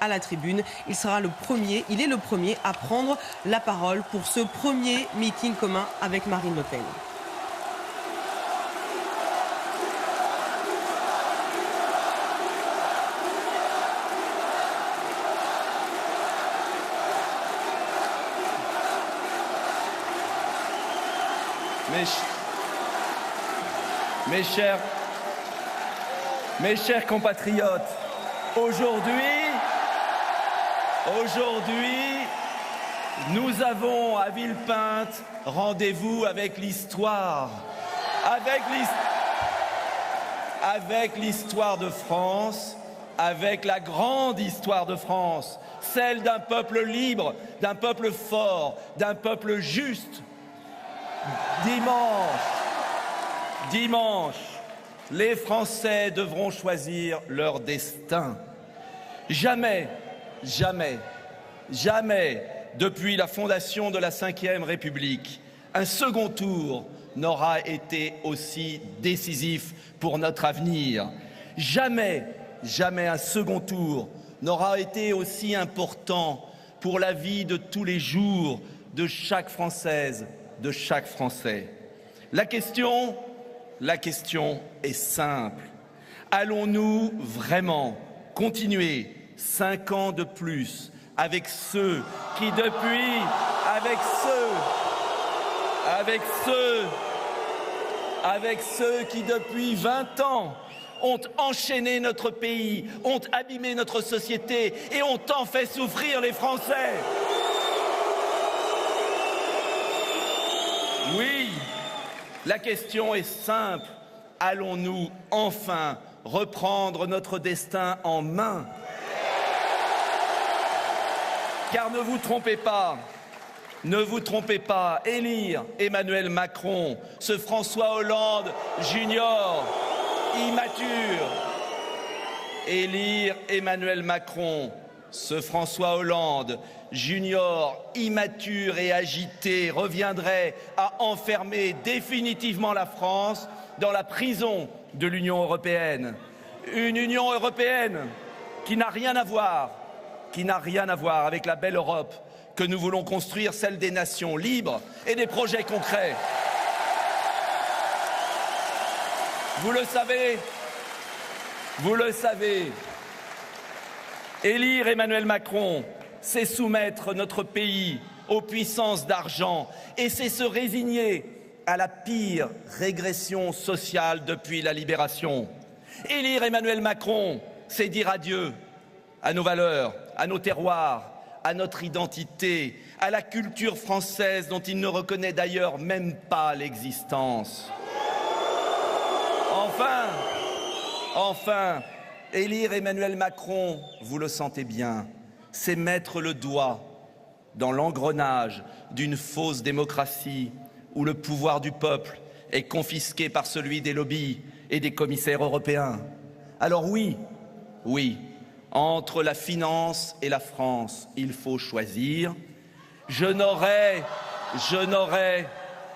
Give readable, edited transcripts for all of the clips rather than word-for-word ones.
à la tribune. Il est le premier à prendre la parole pour ce premier meeting commun avec Marine Le Pen. Mes chers compatriotes, aujourd'hui, nous avons à Villepinte rendez-vous avec l'histoire, avec l'histoire de France, avec la grande histoire de France, celle d'un peuple libre, d'un peuple fort, d'un peuple juste. Dimanche, les Français devront choisir leur destin. Jamais, depuis la fondation de la Ve République, un second tour n'aura été aussi décisif pour notre avenir. Jamais un second tour n'aura été aussi important pour la vie de tous les jours de chaque Française, de chaque Français. La question est simple. Allons-nous vraiment continuer 5 ans de plus avec ceux qui depuis 20 ans ont enchaîné notre pays, ont abîmé notre société et ont tant fait souffrir les Français? Oui, la question est simple. Allons-nous enfin reprendre notre destin en main? Car ne vous trompez pas, élire Emmanuel Macron, ce François Hollande junior, immature. Élire Emmanuel Macron, ce François Hollande junior, immature et agité, reviendrait à enfermer définitivement la France dans la prison de l'Union européenne. Une Union européenne qui n'a rien à voir avec la belle Europe que nous voulons construire, celle des nations libres et des projets concrets. Vous le savez, élire Emmanuel Macron, c'est soumettre notre pays aux puissances d'argent et c'est se résigner à la pire régression sociale depuis la libération. Élire Emmanuel Macron, c'est dire adieu à nos valeurs, à nos terroirs, à notre identité, à la culture française dont il ne reconnaît d'ailleurs même pas l'existence. Enfin, élire Emmanuel Macron, vous le sentez bien, c'est mettre le doigt dans l'engrenage d'une fausse démocratie où le pouvoir du peuple est confisqué par celui des lobbies et des commissaires européens. Alors oui, entre la finance et la France, il faut choisir. Je n'aurais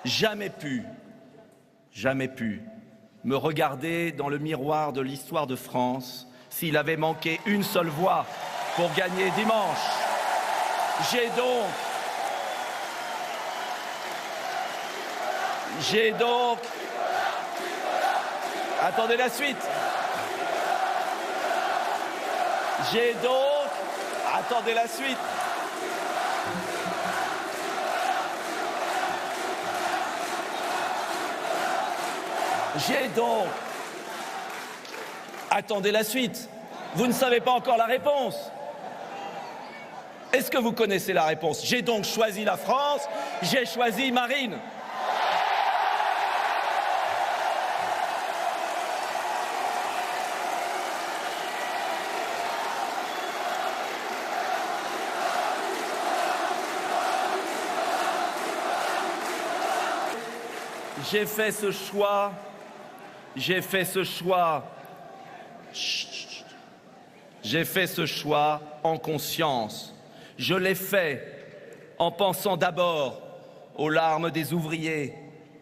jamais pu me regarder dans le miroir de l'histoire de France s'il avait manqué une seule voix pour gagner dimanche. J'ai donc... Attendez la suite. Attendez la suite. Attendez la suite. Vous ne savez pas encore la réponse. Est-ce que vous connaissez la réponse? J'ai donc choisi la France, j'ai choisi Marine. J'ai fait ce choix en conscience. Je l'ai fait en pensant d'abord aux larmes des ouvriers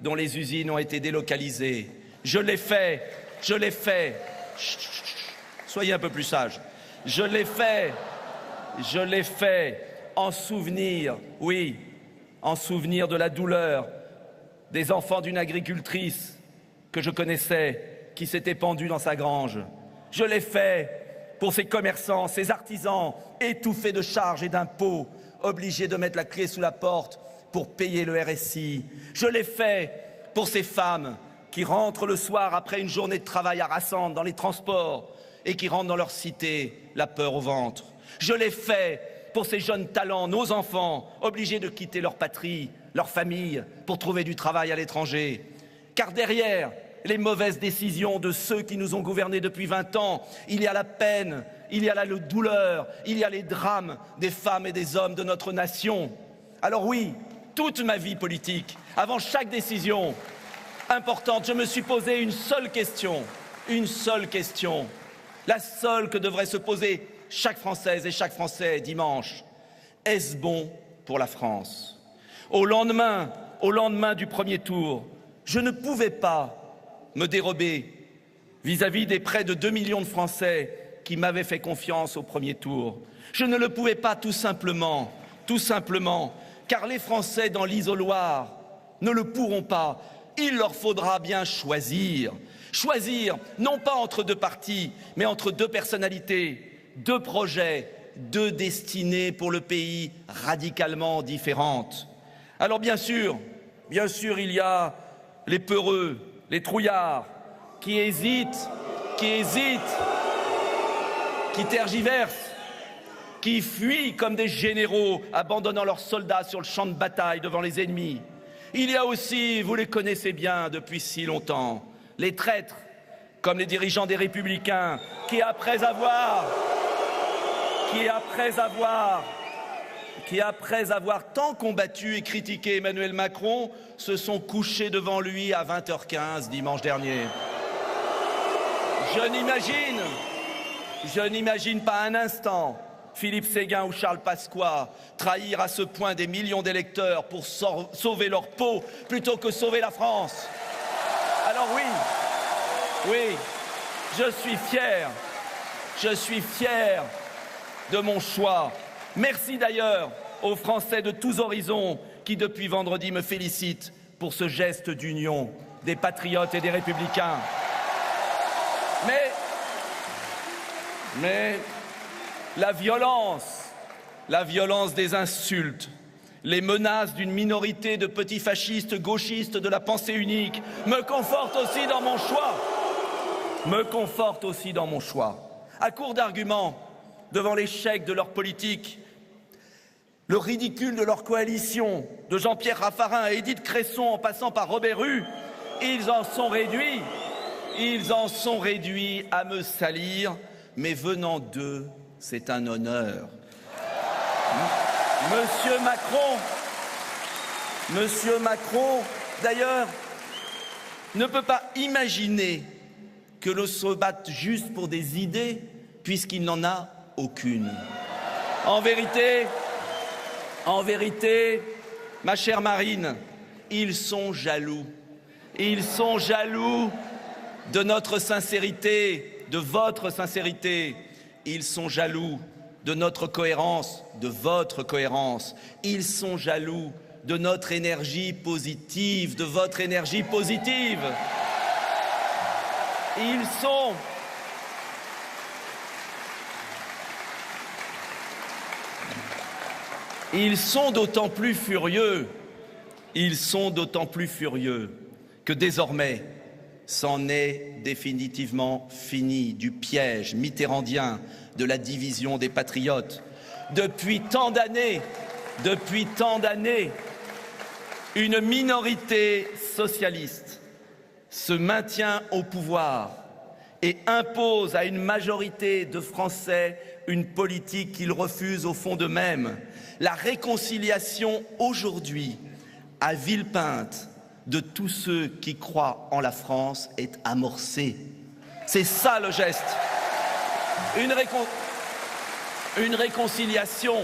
dont les usines ont été délocalisées. Je l'ai fait. Soyez un peu plus sage. Je l'ai fait Je l'ai fait en souvenir, oui, en souvenir de la douleur des enfants d'une agricultrice que je connaissais, qui s'était pendue dans sa grange. Je l'ai fait pour ces commerçants, ces artisans, étouffés de charges et d'impôts, obligés de mettre la clé sous la porte pour payer le RSI. Je l'ai fait pour ces femmes qui rentrent le soir après une journée de travail harassante dans les transports et qui rentrent dans leur cité la peur au ventre. Je l'ai fait pour ces jeunes talents, nos enfants, obligés de quitter leur patrie, leur famille, pour trouver du travail à l'étranger. Car derrière les mauvaises décisions de ceux qui nous ont gouvernés depuis 20 ans, il y a la peine, il y a la douleur, il y a les drames des femmes et des hommes de notre nation. Alors oui, toute ma vie politique, avant chaque décision importante, je me suis posé une seule question, la seule que devrait se poser chaque Française et chaque Français dimanche. Est-ce bon pour la France? Au lendemain du premier tour, je ne pouvais pas me dérober vis-à-vis des près de 2 millions de Français qui m'avaient fait confiance au premier tour. Je ne le pouvais pas tout simplement, car les Français dans l'isoloir ne le pourront pas. Il leur faudra bien choisir, non pas entre deux partis, mais entre deux personnalités, deux projets, deux destinées pour le pays radicalement différentes. Alors bien sûr, il y a les peureux, les trouillards, qui hésitent, qui tergiversent, qui fuient comme des généraux, abandonnant leurs soldats sur le champ de bataille devant les ennemis. Il y a aussi, vous les connaissez bien depuis si longtemps, les traîtres, comme les dirigeants des Républicains, qui après avoir tant combattu et critiqué Emmanuel Macron, se sont couchés devant lui à 20h15 dimanche dernier. Je n'imagine pas un instant Philippe Séguin ou Charles Pasqua trahir à ce point des millions d'électeurs pour sauver leur peau plutôt que sauver la France. Alors oui, je suis fier de mon choix. Merci d'ailleurs aux Français de tous horizons qui, depuis vendredi, me félicitent pour ce geste d'union des patriotes et des républicains. Mais la violence des insultes, les menaces d'une minorité de petits fascistes gauchistes de la pensée unique me confortent aussi dans mon choix. À court d'arguments, devant l'échec de leur politique, le ridicule de leur coalition, de Jean-Pierre Raffarin à Édith Cresson en passant par Robert Hue, ils en sont réduits à me salir, mais venant d'eux, c'est un honneur. Monsieur Macron, d'ailleurs, ne peut pas imaginer que l'on se batte juste pour des idées, puisqu'il n'en a aucune. En vérité, ma chère Marine, ils sont jaloux. Ils sont jaloux de notre sincérité, de votre sincérité. Ils sont jaloux de notre cohérence, de votre cohérence. Ils sont jaloux de notre énergie positive, de votre énergie positive. Ils sont d'autant plus furieux que désormais, c'en est définitivement fini du piège mitterrandien de la division des patriotes. Depuis tant d'années, une minorité socialiste se maintient au pouvoir et impose à une majorité de Français une politique qu'ils refusent au fond d'eux-mêmes. La réconciliation aujourd'hui, à Villepinte, de tous ceux qui croient en la France est amorcée. C'est ça le geste. Une réconciliation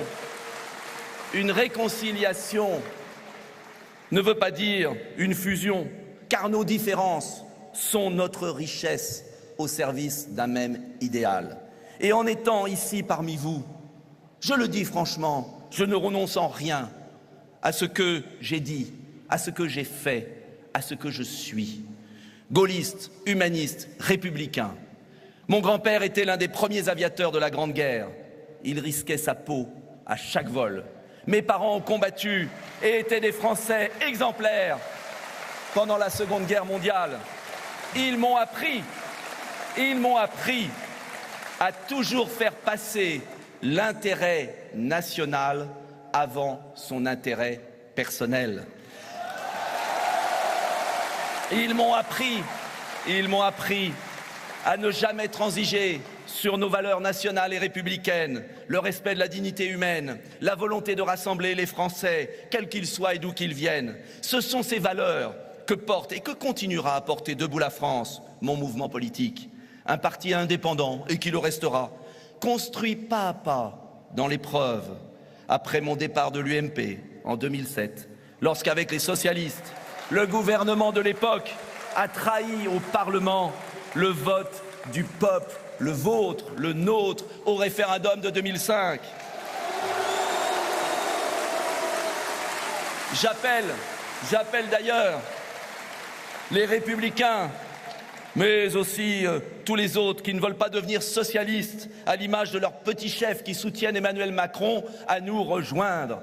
ne veut pas dire une fusion, car nos différences sont notre richesse au service d'un même idéal. Et en étant ici parmi vous, Je le dis franchement, je ne renonce en rien à ce que j'ai dit, à ce que j'ai fait, à ce que je suis. Gaulliste, humaniste, républicain. Mon grand-père était l'un des premiers aviateurs de la Grande Guerre. Il risquait sa peau à chaque vol. Mes parents ont combattu et étaient des Français exemplaires pendant la Seconde Guerre mondiale. Ils m'ont appris à toujours faire passer l'intérêt national avant son intérêt personnel. Ils m'ont appris à ne jamais transiger sur nos valeurs nationales et républicaines, le respect de la dignité humaine, la volonté de rassembler les Français, quels qu'ils soient et d'où qu'ils viennent. Ce sont ces valeurs que porte et que continuera à porter Debout la France, mon mouvement politique. Un parti indépendant et qui le restera, construit pas à pas dans l'épreuve, après mon départ de l'UMP en 2007, lorsqu'avec les socialistes, le gouvernement de l'époque a trahi au Parlement le vote du peuple, le vôtre, le nôtre, au référendum de 2005. J'appelle d'ailleurs les Républicains, mais aussi tous les autres qui ne veulent pas devenir socialistes, à l'image de leurs petits chefs qui soutiennent Emmanuel Macron, à nous rejoindre.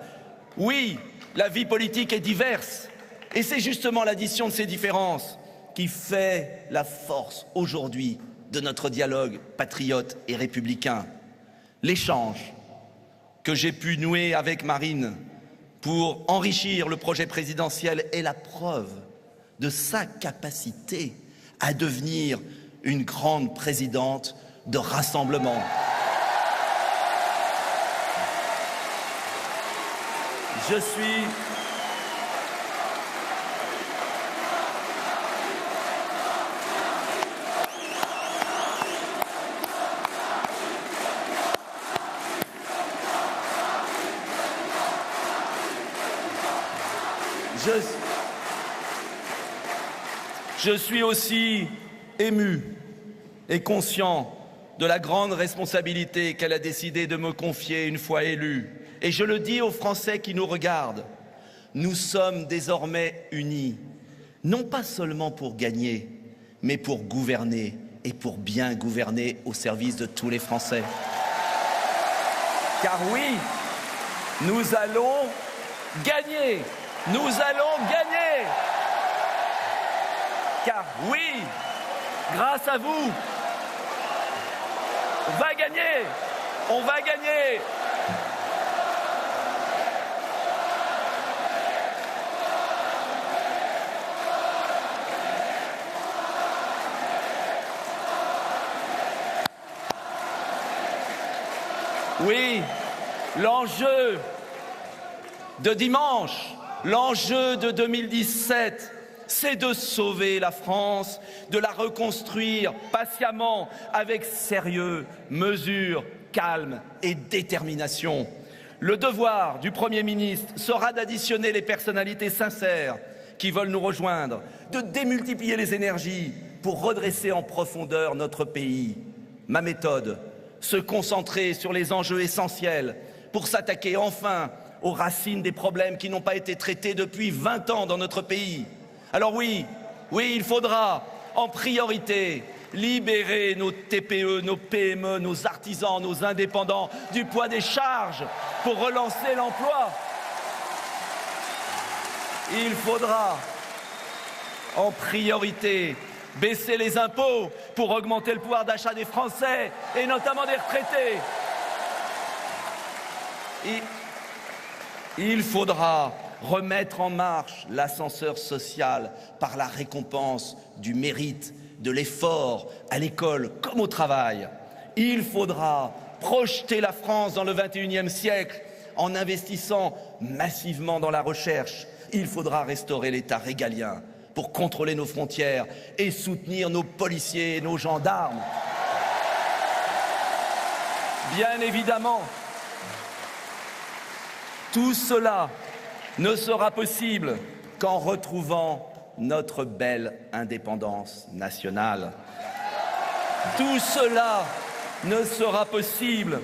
Oui, la vie politique est diverse, et c'est justement l'addition de ces différences qui fait la force aujourd'hui de notre dialogue patriote et républicain. L'échange que j'ai pu nouer avec Marine pour enrichir le projet présidentiel est la preuve de sa capacité à devenir une grande présidente de rassemblement. Je suis aussi ému et conscient de la grande responsabilité qu'elle a décidé de me confier une fois élue. Et je le dis aux Français qui nous regardent, nous sommes désormais unis, non pas seulement pour gagner, mais pour gouverner et pour bien gouverner au service de tous les Français. Car oui, nous allons gagner. Nous allons gagner. Car oui, grâce à vous, on va gagner. On va gagner. Oui, l'enjeu de dimanche, l'enjeu de 2017, c'est de sauver la France, de la reconstruire patiemment, avec sérieux, mesure, calme et détermination. Le devoir du Premier ministre sera d'additionner les personnalités sincères qui veulent nous rejoindre, de démultiplier les énergies pour redresser en profondeur notre pays. Ma méthode, se concentrer sur les enjeux essentiels pour s'attaquer enfin aux racines des problèmes qui n'ont pas été traités depuis 20 ans dans notre pays. Alors oui, il faudra en priorité libérer nos TPE, nos PME, nos artisans, nos indépendants du poids des charges pour relancer l'emploi. Il faudra en priorité baisser les impôts pour augmenter le pouvoir d'achat des Français et notamment des retraités. Il faudra remettre en marche l'ascenseur social par la récompense du mérite, de l'effort à l'école comme au travail. Il faudra projeter la France dans le XXIe siècle en investissant massivement dans la recherche. Il faudra restaurer l'État régalien pour contrôler nos frontières et soutenir nos policiers et nos gendarmes. Bien évidemment, tout cela ne sera possible qu'en retrouvant notre belle indépendance nationale. Tout cela ne sera possible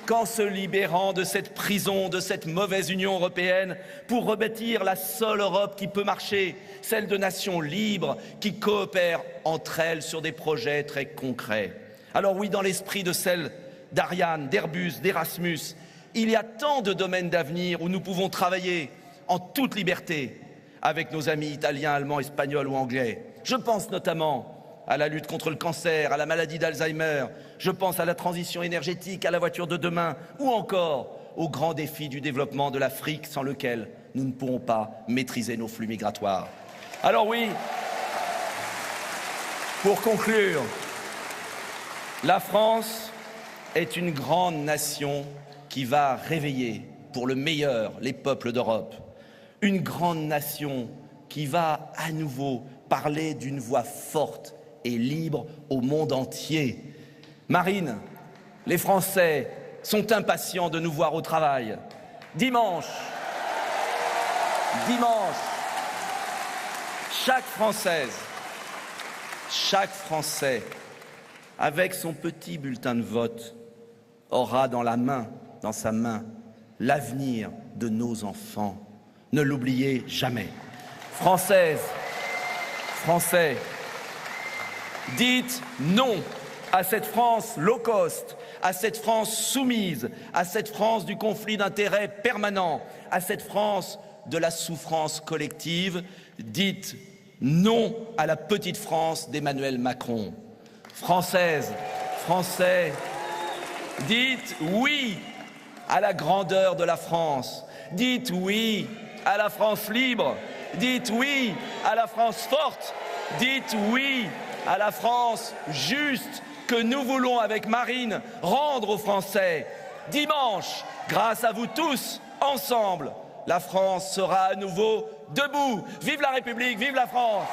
qu'en se libérant de cette prison, de cette mauvaise Union européenne, pour rebâtir la seule Europe qui peut marcher, celle de nations libres qui coopèrent entre elles sur des projets très concrets. Alors oui, dans l'esprit de celle d'Ariane, d'Airbus, d'Erasmus, il y a tant de domaines d'avenir où nous pouvons travailler en toute liberté avec nos amis italiens, allemands, espagnols ou anglais. Je pense notamment à la lutte contre le cancer, à la maladie d'Alzheimer, je pense à la transition énergétique, à la voiture de demain, ou encore aux grands défis du développement de l'Afrique sans lequel nous ne pourrons pas maîtriser nos flux migratoires. Alors oui, pour conclure, la France est une grande nation qui va réveiller pour le meilleur les peuples d'Europe. Une grande nation qui va à nouveau parler d'une voix forte et libre au monde entier. Marine, les Français sont impatients de nous voir au travail. Dimanche, chaque Français, avec son petit bulletin de vote, aura dans sa main, l'avenir de nos enfants. Ne l'oubliez jamais. Françaises, Français, dites non à cette France low cost, à cette France soumise, à cette France du conflit d'intérêts permanent, à cette France de la souffrance collective. Dites non à la petite France d'Emmanuel Macron. Françaises, Français, dites oui à la grandeur de la France. Dites oui à la France libre. Dites oui à la France forte. Dites oui à la France juste que nous voulons, avec Marine, rendre aux Français. Dimanche, grâce à vous tous, ensemble, la France sera à nouveau debout. Vive la République, vive la France!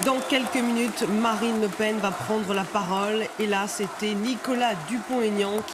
Dans quelques minutes, Marine Le Pen va prendre la parole. Et là, c'était Nicolas Dupont-Aignan